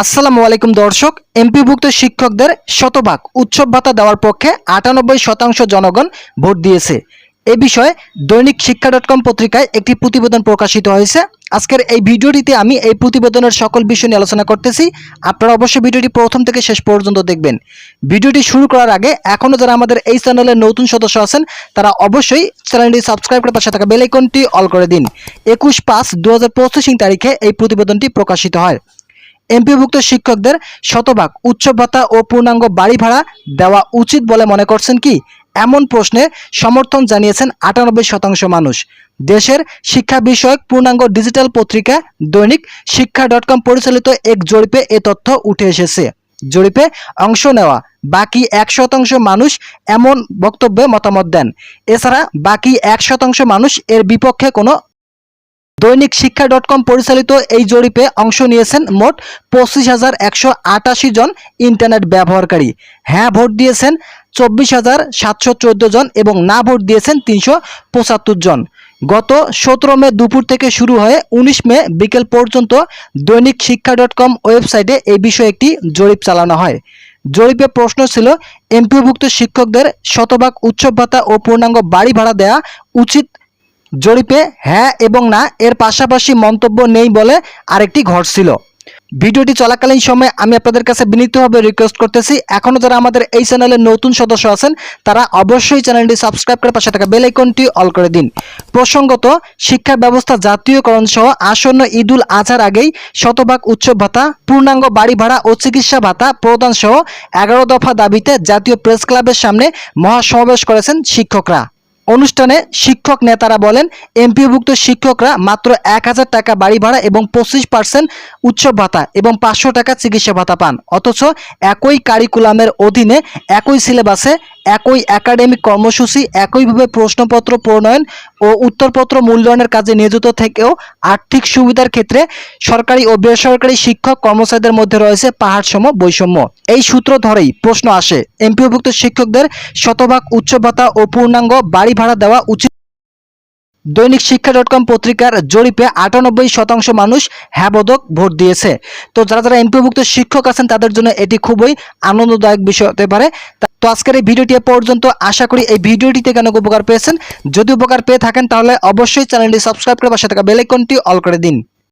আসসালামু আলাইকুম দর্শক। এমপিভুক্ত শিক্ষকদের শতভাগ উৎসব ভাতা দেওয়ার পক্ষে 98% জনগণ ভোট দিয়েছে। এ বিষয়ে দৈনিক শিক্ষা.com পত্রিকায় একটি প্রতিবেদন প্রকাশিত হয়েছে। আজকের এই ভিডিওটিতে আমি এই প্রতিবেদনের সকল বিষয় নিয়ে আলোচনা করতেছি। আপনারা অবশ্যই ভিডিওটি প্রথম থেকে শেষ পর্যন্ত দেখবেন। ভিডিওটি শুরু করার আগে এখনও যারা আমাদের এই চ্যানেলের নতুন সদস্য আছেন তারা অবশ্যই চ্যানেলটি সাবস্ক্রাইব করে পাশে থাকা বেল আইকনটি অল করে দিন। 21/5/2025 তারিখে এই প্রতিবেদনটি প্রকাশিত হয়। এমপিভুক্ত শিক্ষকদের শতভাগ উৎসব ভাতা ও পূর্ণাঙ্গ বাড়ি ভাড়া দেওয়া উচিত বলে মনে করছেন কি? এমন প্রশ্নে সমর্থন জানিয়েছেন 98% মানুষ। দেশের শিক্ষা বিষয়ক পূর্ণাঙ্গ ডিজিটাল পত্রিকা দৈনিক শিক্ষা.com পরিচালিত এক জরিপে এ তথ্য উঠে এসেছে। জরিপে অংশ নেওয়া বাকি 1% মানুষ এমন বক্তব্যে মতামত দেন। এছাড়া বাকি 1% মানুষ এর বিপক্ষে কোনো। দৈনিক শিক্ষা.com পরিচালিত এই জরিপে অংশ নিয়েছেন মোট 25,188 জন ইন্টারনেট ব্যবহারকারী। হ্যাঁ ভোট দিয়েছেন 24,714 জন এবং না ভোট দিয়েছেন 375 জন। গত 17 মে দুপুর থেকে শুরু হয়ে 19 মে বিকেল পর্যন্ত দৈনিক শিক্ষা.com ওয়েবসাইটে এই বিষয়ে একটি জরিপ চালানো হয়। জরিপে প্রশ্ন ছিল, এমপিভুক্ত শিক্ষকদের শতভাগ উৎসব ভাতা ও পূর্ণাঙ্গ বাড়ি ভাড়া দেওয়া উচিত। জরিপে হ্যাঁ এবং না এর পাশাপাশি মন্তব্য নেই বলে আরেকটি ঘটছিল। ভিডিওটি চলাকালীন সময়ে আমি আপনাদের কাছে বিনীতভাবে রিকোয়েস্ট করতেছি, এখনও যারা আমাদের এই চ্যানেলের নতুন সদস্য আছেন তারা অবশ্যই চ্যানেলটি সাবস্ক্রাইব করে পাশে থাকা বেল আইকনটি অল করে দিন। প্রসঙ্গত, শিক্ষা ব্যবস্থা জাতীয়করণ সহ আসন্ন ঈদুল আজহার আগেই শতভাগ উৎসব ভাতা, পূর্ণাঙ্গ বাড়ি ভাড়া ও চিকিৎসা ভাতা প্রদান সহ 11 দফা দাবিতে জাতীয় প্রেস ক্লাবের সামনে মহাসমাবেশ করেছেন শিক্ষকরা। অনুষ্ঠানে শিক্ষক নেতারা বলেন, এমপিওভুক্ত শিক্ষকরা মাত্র 1,000 টাকা বাড়ি ভাড়া এবং 25% উৎসব ভাতা এবং 500 টাকা চিকিৎসা ভাতা পান, অথচ একই কারিকুলামের অধীনে একই সিলেবাসে একই একাডেমিক কর্মসূচি একইভাবে প্রশ্নপত্র প্রণয়ন ও উত্তরপত্র মূল্যায়নের কাজে নিয়োজিত থেকেও আর্থিক সুবিধার ক্ষেত্রে সরকারি ও বেসরকারি শিক্ষক কর্মচারীদের মধ্যে রয়েছে পাহাড়সম বৈষম্য। এই সূত্র ধরেই প্রশ্ন আসে, এমপিওভুক্ত শিক্ষকদের শতভাগ উৎসব ভাতা ও পূর্ণাঙ্গ বাড়ি ভাড়া দেওয়া উচিত। দৈনিক শিক্ষা.com পত্রিকার জরিপে 98% মানুষ হ্যাঁবোধক ভোট দিয়েছে। তো যারা এমপিওভুক্ত শিক্ষক আছেন তাদের জন্য এটি খুবই আনন্দদায়ক বিষয় হতে পারে। তো আজকের এই ভিডিওটি পর্যন্ত। আশা করি এই ভিডিওটি থেকে অনেক উপকার পেয়েছেন। যদি উপকার পেয়ে থাকেন তাহলে অবশ্যই চ্যানেলটি সাবস্ক্রাইব করে পাশে থাকা বেল আইকনটি অল করে দিন।